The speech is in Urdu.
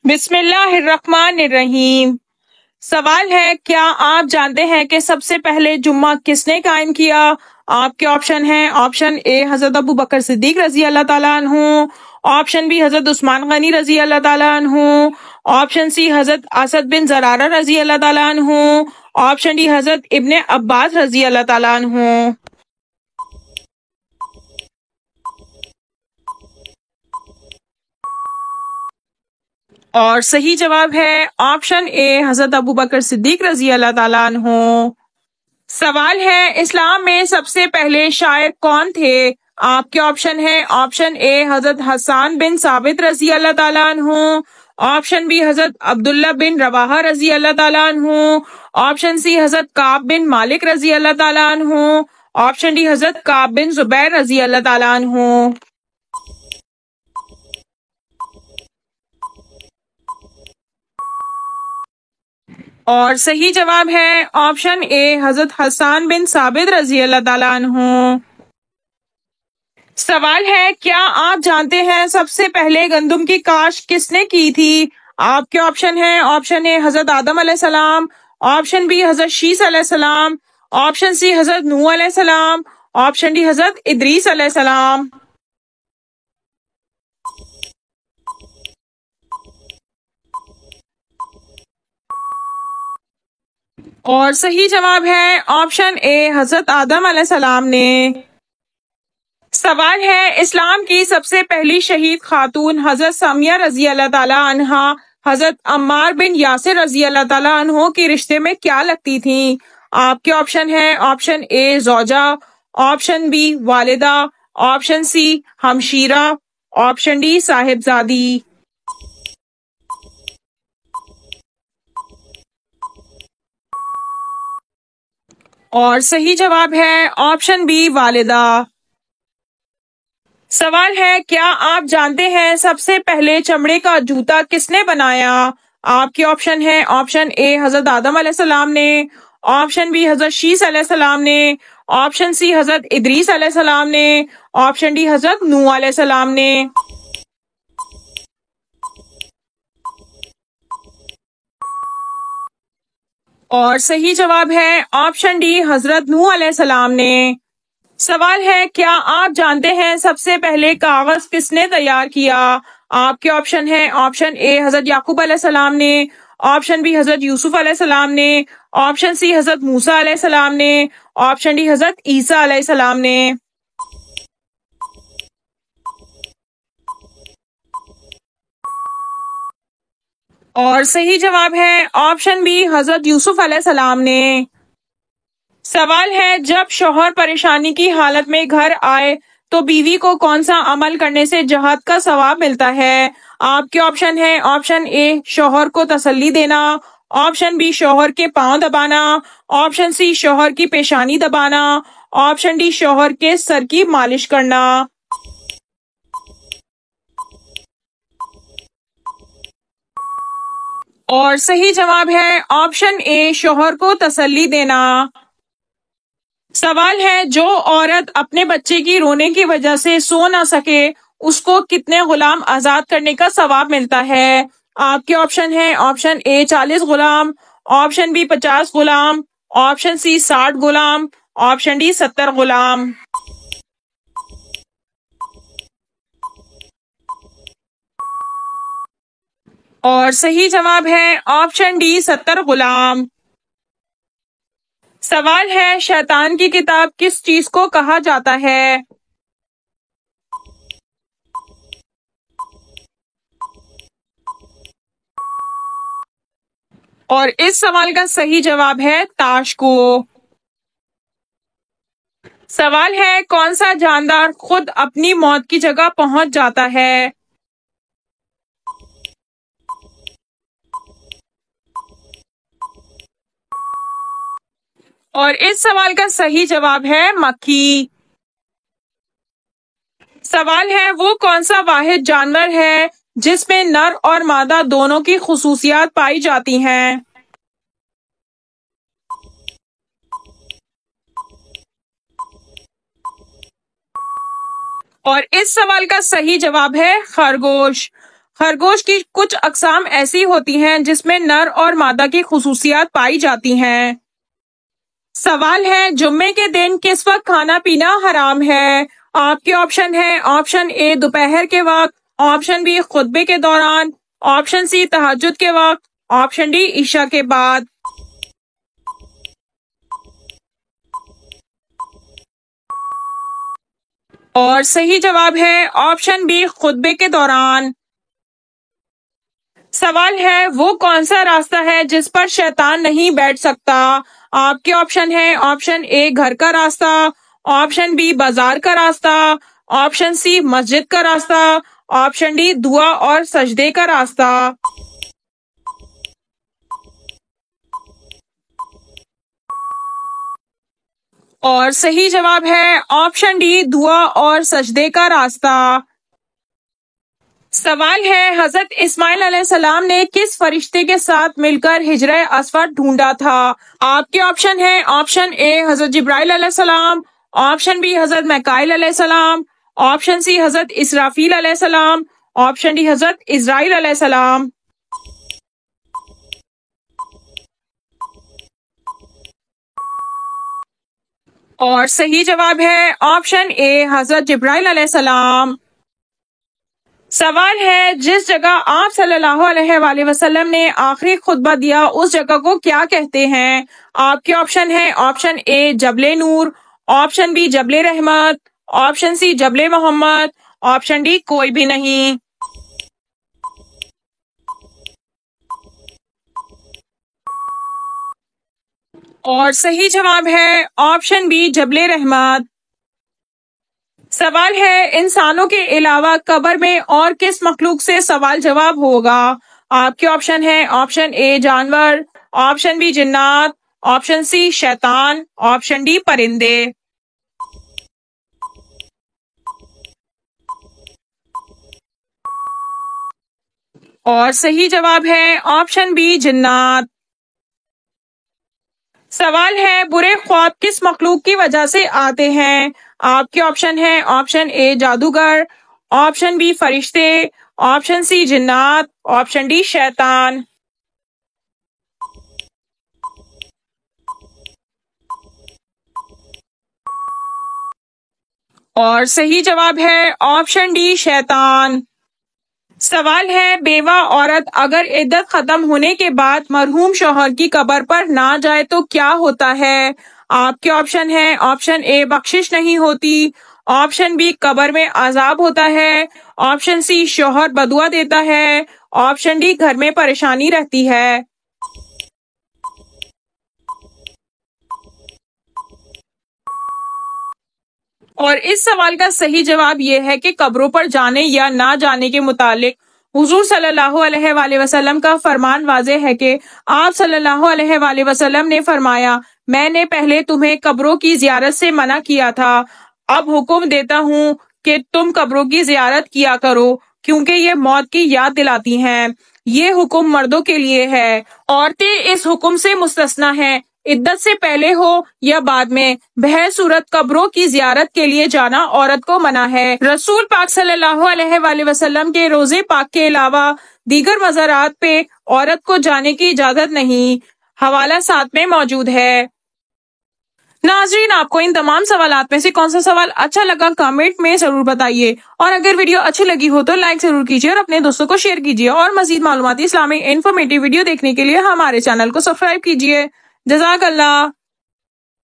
بسم اللہ الرحمن الرحیم۔ سوال ہے، کیا آپ جانتے ہیں کہ سب سے پہلے جمعہ کس نے قائم کیا؟ آپ کے آپشن ہیں، آپشن اے حضرت ابو بکر صدیق رضی اللہ تعالیٰ عنہ، آپشن بی حضرت عثمان غنی رضی اللہ تعالیٰ عنہ، آپشن سی حضرت اسد بن زرارہ رضی اللہ تعالیٰ عنہ، آپشن ڈی حضرت ابن عباس رضی اللہ تعالیٰ عنہ۔ اور صحیح جواب ہے آپشن اے حضرت ابو بکر صدیق رضی اللہ تعالیٰ عنہ۔ سوال ہے، اسلام میں سب سے پہلے شاعر کون تھے؟ آپ کے آپشن ہیں، آپشن اے حضرت حسان بن ثابت رضی اللہ تعالیٰ عنہ، آپشن بی حضرت عبداللہ بن رواحہ رضی اللہ تعالیٰ عنہ، آپشن سی حضرت کعب بن مالک رضی اللہ تعالیٰ عنہ، آپشن ڈی حضرت کعب بن زبیر رضی اللہ تعالیٰ عنہ۔ اور صحیح جواب ہے آپشن اے حضرت حسان بن ثابت رضی اللہ تعالیٰ عنہ۔ سوال ہے، کیا آپ جانتے ہیں سب سے پہلے گندم کی کاشت کس نے کی تھی؟ آپ کے آپشن ہیں، آپشن اے حضرت آدم علیہ السلام، آپشن بی حضرت شیس علیہ السلام، آپشن سی حضرت نوح علیہ السلام، آپشن ڈی حضرت ادریس علیہ السلام۔ اور صحیح جواب ہے آپشن اے حضرت آدم علیہ السلام نے۔ سوال ہے، اسلام کی سب سے پہلی شہید خاتون حضرت سمیہ رضی اللہ تعالیٰ عنہا حضرت عمار بن یاسر رضی اللہ تعالیٰ عنہ کی رشتے میں کیا لگتی تھیں؟ آپ کے آپشن ہیں، آپشن اے زوجہ، آپشن بی والدہ، آپشن سی ہمشیرہ، آپشن ڈی صاحبزادی۔ اور صحیح جواب ہے آپشن بی والدہ۔ سوال ہے، کیا آپ جانتے ہیں سب سے پہلے چمڑے کا جوتا کس نے بنایا؟ آپ کے آپشن ہیں، آپشن اے حضرت آدم علیہ السلام نے، آپشن بی حضرت شیس علیہ السلام نے، آپشن سی حضرت ادریس علیہ السلام نے، آپشن ڈی حضرت نوح علیہ السلام نے۔ اور صحیح جواب ہے آپشن ڈی حضرت نوح علیہ السلام نے۔ سوال ہے، کیا آپ جانتے ہیں سب سے پہلے کاغذ کس نے تیار کیا؟ آپ کے آپشن ہیں، آپشن اے حضرت یعقوب علیہ السلام نے، آپشن بی حضرت یوسف علیہ السلام نے، آپشن سی حضرت موسیٰ علیہ السلام نے، آپشن ڈی حضرت عیسیٰ علیہ السلام نے۔ اور صحیح جواب ہے آپشن بی حضرت یوسف علیہ السلام نے۔ سوال ہے، جب شوہر پریشانی کی حالت میں گھر آئے تو بیوی کو کون سا عمل کرنے سے جہاد کا ثواب ملتا ہے؟ آپ کے آپشن ہیں، آپشن اے شوہر کو تسلی دینا، آپشن بی شوہر کے پاؤں دبانا، آپشن سی شوہر کی پیشانی دبانا، آپشن ڈی شوہر کے سر کی مالش کرنا۔ اور صحیح جواب ہے آپشن اے شوہر کو تسلی دینا۔ سوال ہے، جو عورت اپنے بچے کی رونے کی وجہ سے سو نہ سکے اس کو کتنے غلام آزاد کرنے کا ثواب ملتا ہے؟ آپ کے آپشن ہیں، آپشن اے 40 Ghulam, option B 50 Ghulam, option C 60 Ghulam, option D 70 Ghulam. اور صحیح جواب ہے آپشن ڈی 70 غلام۔ سوال ہے، شیطان کی کتاب کس چیز کو کہا جاتا ہے؟ اور اس سوال کا صحیح جواب ہے تاش کو۔ سوال ہے، کون سا جاندار خود اپنی موت کی جگہ پہنچ جاتا ہے؟ اور اس سوال کا صحیح جواب ہے مکھی۔ سوال ہے، وہ کون سا واحد جانور ہے جس میں نر اور مادہ دونوں کی خصوصیات پائی جاتی ہیں؟ اور اس سوال کا صحیح جواب ہے خرگوش۔ خرگوش کی کچھ اقسام ایسی ہوتی ہیں جس میں نر اور مادہ کی خصوصیات پائی جاتی ہیں۔ سوال ہے جمعے کے دن کس وقت کھانا پینا حرام ہے؟ آپ کے آپشن ہے آپشن اے دوپہر کے وقت، آپشن بی خطبے کے دوران، آپشن سی تہجد کے وقت، آپشن ڈی عشاء کے بعد۔ اور صحیح جواب ہے آپشن بی خطبے کے دوران۔ سوال ہے وہ کون سا راستہ ہے جس پر شیطان نہیں بیٹھ سکتا؟ آپ کے آپشن ہے آپشن اے گھر کا راستہ، آپشن بی بازار کا راستہ، آپشن سی مسجد کا راستہ، آپشن ڈی دعا اور سجدے کا راستہ۔ اور صحیح جواب ہے آپشن ڈی دعا اور سجدے کا راستہ۔ سوال ہے حضرت اسماعیل علیہ السلام نے کس فرشتے کے ساتھ مل کر حجرہ اسود ڈھونڈا تھا؟ آپ کے آپشن ہے آپشن اے حضرت جبرائیل علیہ السلام، آپشن بی حضرت میکائیل علیہ السلام، آپشن سی حضرت اسرافیل علیہ السلام، آپشن ڈی حضرت اسرائیل علیہ السلام۔ اور صحیح جواب ہے آپشن اے حضرت جبرائیل علیہ السلام۔ سوال ہے جس جگہ آپ صلی اللہ علیہ وآلہ وسلم نے آخری خطبہ دیا اس جگہ کو کیا کہتے ہیں؟ آپ کے آپشن ہے آپشن اے جبل نور، آپشن بی جبل رحمت، آپشن سی جبل محمد، آپشن ڈی کوئی بھی نہیں۔ اور صحیح جواب ہے آپشن بی جبل رحمت۔ سوال ہے انسانوں کے علاوہ قبر میں اور کس مخلوق سے سوال جواب ہوگا؟ آپ کے آپشن ہے آپشن اے جانور، آپشن بی جنات، آپشن سی شیطان، آپشن ڈی پرندے۔ اور صحیح جواب ہے آپشن بی جنات۔ سوال ہے برے خواب کس مخلوق کی وجہ سے آتے ہیں؟ آپ کے آپشن ہے آپشن اے جادوگر، آپشن بی فرشتے، آپشن سی جنات، آپشن ڈی شیطان۔ اور صحیح جواب ہے آپشن ڈی شیطان۔ سوال ہے بیوہ عورت اگر عدت ختم ہونے کے بعد مرحوم شوہر کی قبر پر نہ جائے تو کیا ہوتا ہے؟ آپ کے آپشن ہے آپشن اے بخشش نہیں ہوتی، آپشن بی قبر میں عذاب ہوتا ہے، آپشن سی شوہر بدعا دیتا ہے، آپشن ڈی گھر میں پریشانی رہتی ہے۔ اور اس سوال کا صحیح جواب یہ ہے کہ قبروں پر جانے یا نہ جانے کے متعلق حضور صلی اللہ علیہ وآلہ وسلم کا فرمان واضح ہے کہ آپ صلی اللہ علیہ وآلہ وسلم نے فرمایا میں نے پہلے تمہیں قبروں کی زیارت سے منع کیا تھا، اب حکم دیتا ہوں کہ تم قبروں کی زیارت کیا کرو کیونکہ یہ موت کی یاد دلاتی ہیں۔ یہ حکم مردوں کے لیے ہے، عورتیں اس حکم سے مستثنیٰ ہیں، عدت سے پہلے ہو یا بعد میں، بہر صورت قبروں کی زیارت کے لیے جانا عورت کو منع ہے۔ رسول پاک صلی اللہ علیہ وآلہ وسلم کے روضے پاک کے علاوہ دیگر مزارات پہ عورت کو جانے کی اجازت نہیں، حوالہ ساتھ میں موجود ہے۔ ناظرین آپ کو ان تمام سوالات میں سے کون سا سوال اچھا لگا کامنٹ میں ضرور بتائیے، اور اگر ویڈیو اچھی لگی ہو تو لائک ضرور کیجیے اور اپنے دوستوں کو شیئر کیجیے، اور مزید معلوماتی اسلامی انفارمیٹیو ویڈیو دیکھنے کے لیے ہمارے چینل کو سبسکرائب کیجیے۔ جزاک اللہ۔